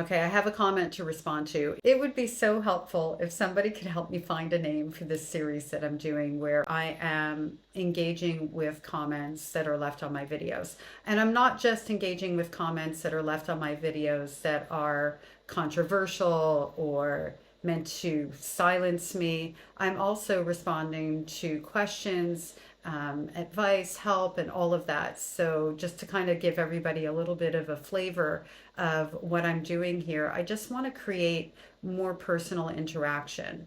Okay, I have a comment to respond to. It would be so helpful if somebody could help me find a name for this series that I'm doing where I am engaging with comments that are left on my videos. And I'm not just engaging with comments that are left on my videos that are controversial or meant to silence me. I'm also responding to questions, advice, help, and all of that. So, just to kind of give everybody a little bit of a flavor of what I'm doing here, I just want to create more personal interaction.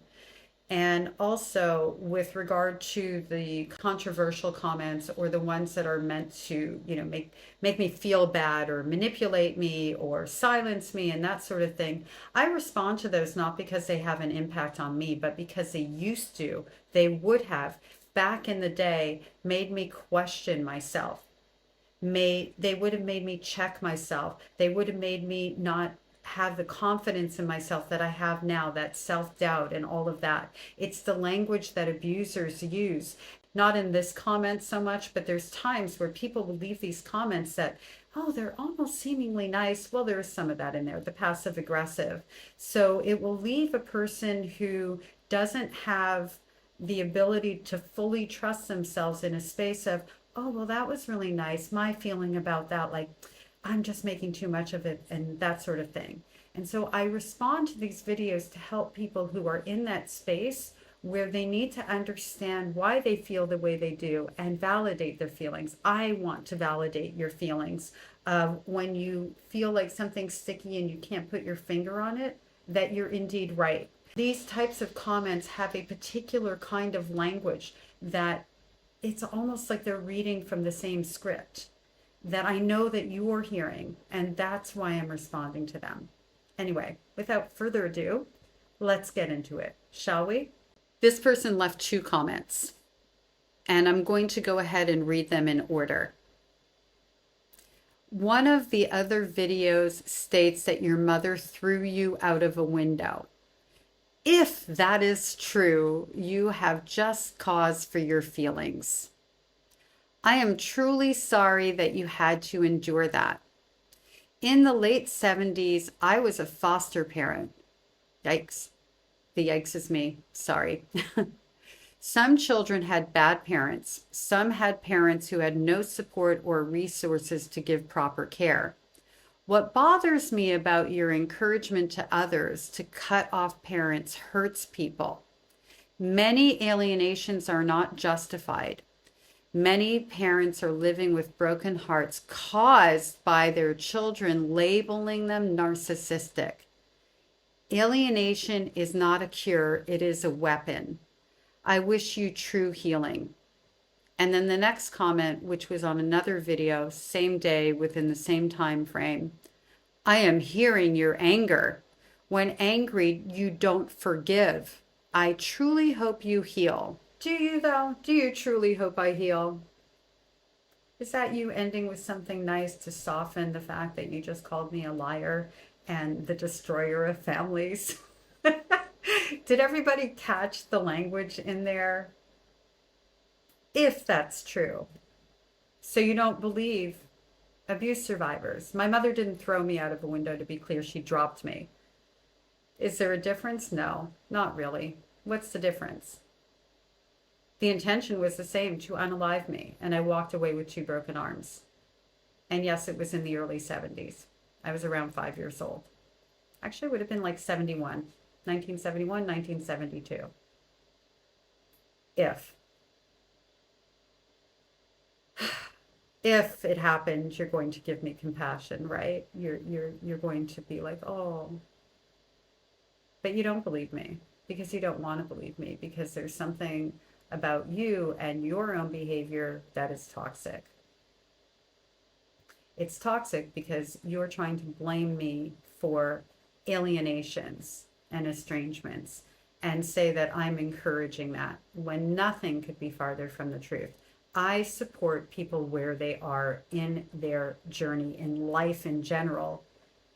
And also, with regard to the controversial comments or the ones that are meant to, make me feel bad or manipulate me or silence me and that sort of thing, I respond to those not because they have an impact on me, but because they used to, they would have back in the day made me question myself. They would have made me check myself. They would have made me not have the confidence in myself that I have now, that self-doubt and all of that. It's the language that abusers use. Not in this comment so much, but there's times where people will leave these comments that, oh, they're almost seemingly nice. Well, there is some of that in there, the passive aggressive. So it will leave a person who doesn't have the ability to fully trust themselves in a space of, oh, well, that was really nice. My feeling about that, like, I'm just making too much of it and that sort of thing. And so I respond to these videos to help people who are in that space where they need to understand why they feel the way they do and validate their feelings. I want to validate your feelings when you feel like something's sticky and you can't put your finger on it, that you're indeed right. These types of comments have a particular kind of language that it's almost like they're reading from the same script that I know that you're hearing, and that's why I'm responding to them. Anyway, without further ado, let's get into it, shall we? This person left 2 comments, and I'm going to go ahead and read them in order. One of the other videos states that your mother threw you out of a window. If that is true, you have just cause for your feelings. I am truly sorry that you had to endure that. In the late 70s, I was a foster parent. Yikes. The yikes is me. Sorry. Some children had bad parents. Some had parents who had no support or resources to give proper care. What bothers me about your encouragement to others to cut off parents hurts people. Many alienations are not justified. Many parents are living with broken hearts caused by their children labeling them narcissistic. Alienation is not a cure, it is a weapon. I wish you true healing. And then the next comment, which was on another video, same day within the same time frame. I am hearing your anger. When angry, you don't forgive. I truly hope you heal. Do you though? Do you truly hope I heal? Is that you ending with something nice to soften the fact that you just called me a liar and the destroyer of families? Did everybody catch the language in there? If that's true. So you don't believe abuse survivors. My mother didn't throw me out of a window, to be clear. She dropped me. Is there a difference? No, not really. What's the difference? The intention was the same, to unalive me, and I walked away with 2 broken arms. And yes, it was in the early 70s. I was around 5 years old. Actually, it would have been like 1971, 1972. If it happened, you're going to give me compassion, right? You're going to be like, oh, but you don't believe me because you don't want to believe me, because there's something about you and your own behavior that is toxic. It's toxic because you're trying to blame me for alienations and estrangements and say that I'm encouraging that when nothing could be farther from the truth. I support people where they are in their journey in life in general,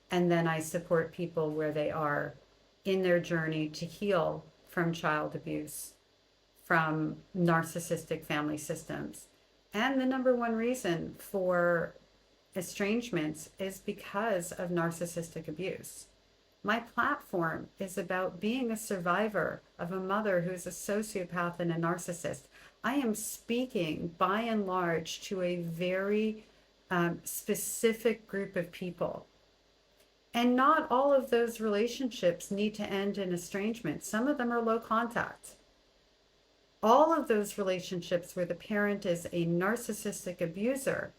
and then I support people where they are in their journey to heal from child abuse, from narcissistic family systems. And the number one reason for estrangements is because of narcissistic abuse. My platform is about being a survivor of a mother who's a sociopath and a narcissist. I am speaking by and large to a very specific group of people. And not all of those relationships need to end in estrangement. Some of them are low contact. All of those relationships where the parent is a narcissistic abuser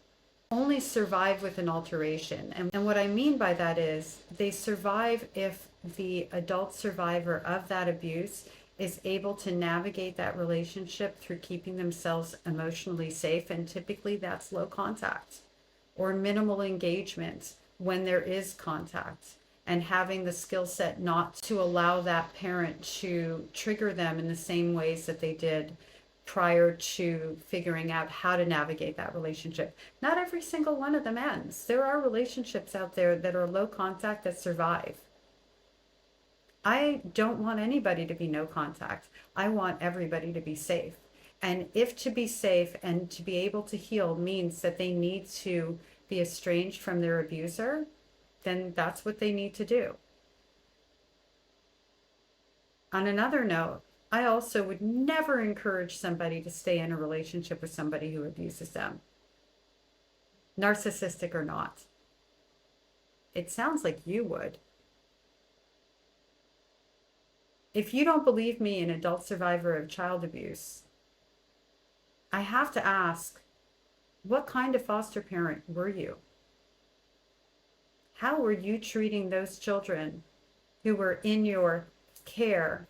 only survive with an alteration. And what I mean by that is they survive if the adult survivor of that abuse is able to navigate that relationship through keeping themselves emotionally safe. And typically that's low contact or minimal engagement when there is contact, and having the skill set not to allow that parent to trigger them in the same ways that they did prior to figuring out how to navigate that relationship. Not every single one of them ends. There are relationships out there that are low contact that survive. I don't want anybody to be no contact. I want everybody to be safe. And if to be safe and to be able to heal means that they need to be estranged from their abuser, then that's what they need to do. On another note, I also would never encourage somebody to stay in a relationship with somebody who abuses them, narcissistic or not. It sounds like you would. If you don't believe me, an adult survivor of child abuse, I have to ask, what kind of foster parent were you? How were you treating those children who were in your care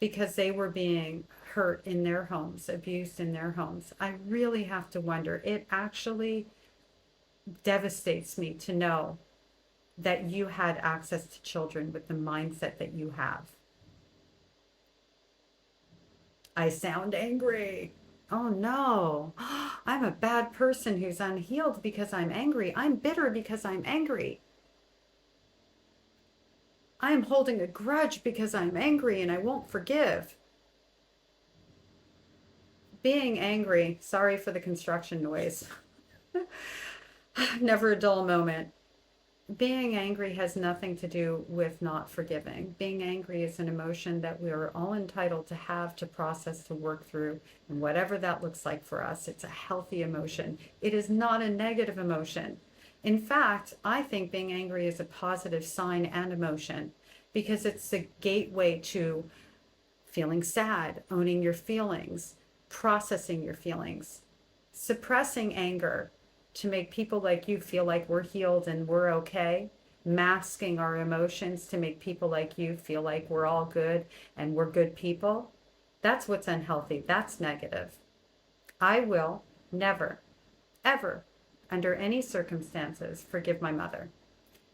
because they were being hurt in their homes, abused in their homes? I really have to wonder. It actually devastates me to know that you had access to children with the mindset that you have. I sound angry. Oh no, I'm a bad person who's unhealed because I'm angry. I'm bitter because I'm angry. I'm holding a grudge because I'm angry and I won't forgive. Being angry, sorry for the construction noise. Never a dull moment. Being angry has nothing to do with not forgiving. Being angry is an emotion that we are all entitled to have, to process, to work through, and whatever that looks like for us, it's a healthy emotion. It is not a negative emotion. In fact, I think being angry is a positive sign and emotion because it's the gateway to feeling sad, owning your feelings, processing your feelings, suppressing anger to make people like you feel like we're healed and we're okay, masking our emotions to make people like you feel like we're all good and we're good people. That's what's unhealthy. That's negative. I will never, ever, under any circumstances, forgive my mother.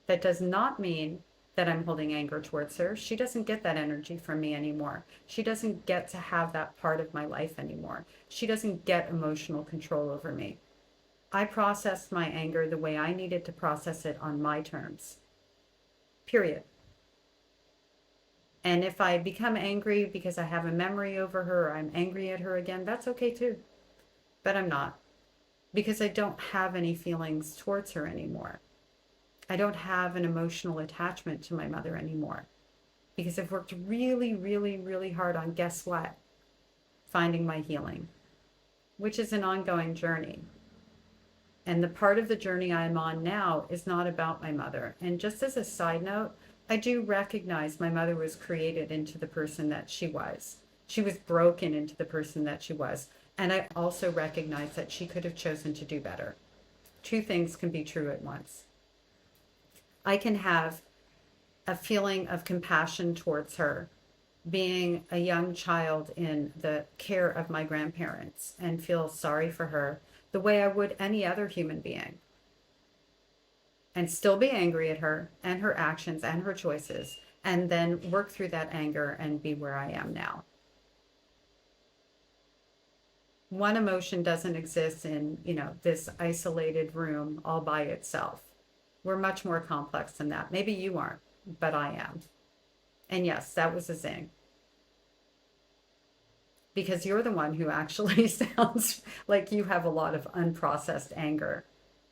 That does not mean that I'm holding anger towards her. She doesn't get that energy from me anymore. She doesn't get to have that part of my life anymore. She doesn't get emotional control over me. I processed my anger the way I needed to process it on my terms. Period. And if I become angry because I have a memory over her or I'm angry at her again, that's okay too. But I'm not. Because I don't have any feelings towards her anymore. I don't have an emotional attachment to my mother anymore. Because I've worked really, really, really hard on, guess what? Finding my healing, which is an ongoing journey. And the part of the journey I'm on now is not about my mother. And just as a side note, I do recognize my mother was created into the person that she was. She was broken into the person that she was. And I also recognize that she could have chosen to do better. Two things can be true at once. I can have a feeling of compassion towards her, being a young child in the care of my grandparents, and feel sorry for her the way I would any other human being, and still be angry at her and her actions and her choices, and then work through that anger and be where I am now. One emotion doesn't exist in, this isolated room all by itself. We're much more complex than that. Maybe you aren't, but I am. And yes, that was a zing. Because you're the one who actually sounds like you have a lot of unprocessed anger.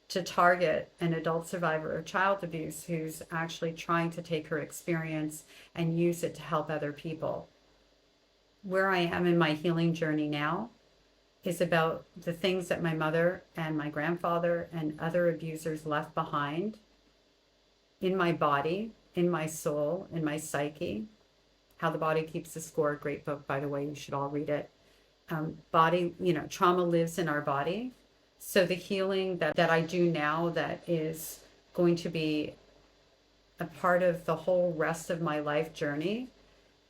to target an adult survivor of child abuse who's actually trying to take her experience and use it to help other people. Where I am in my healing journey now is about the things that my mother and my grandfather and other abusers left behind in my body, in my soul, in my psyche. How the Body Keeps the Score, great book, by the way, you should all read it. Body, trauma lives in our body. So the healing that I do now, that is going to be a part of the whole rest of my life journey,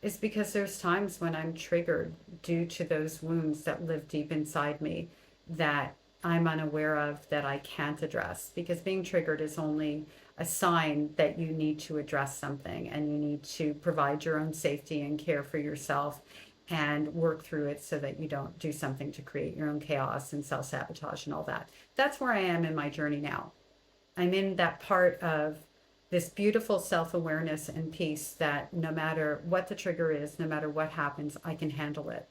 is because there's times when I'm triggered due to those wounds that live deep inside me that I'm unaware of, that I can't address. Because being triggered is only a sign that you need to address something, and you need to provide your own safety and care for yourself and work through it so that you don't do something to create your own chaos and self-sabotage and all that. That's where I am in my journey now. I'm in that part of this beautiful self-awareness and peace that no matter what the trigger is, no matter what happens, I can handle it.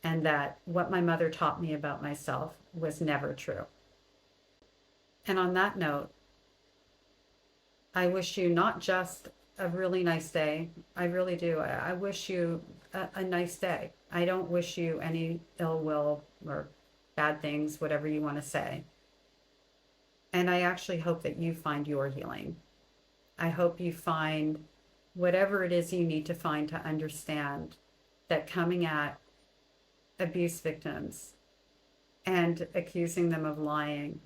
And that what my mother taught me about myself was never true. And on that note, I wish you not just a really nice day. I really do. I wish you a nice day. I don't wish you any ill will or bad things, whatever you want to say. And I actually hope that you find your healing. I hope you find whatever it is you need to find to understand that coming at abuse victims and accusing them of lying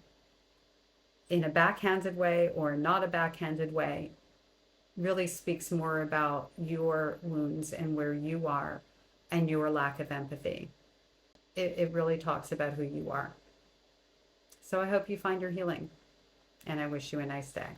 in a backhanded way or not a backhanded way really speaks more about your wounds and where you are and your lack of empathy. It really talks about who you are. So I hope you find your healing, and I wish you a nice day.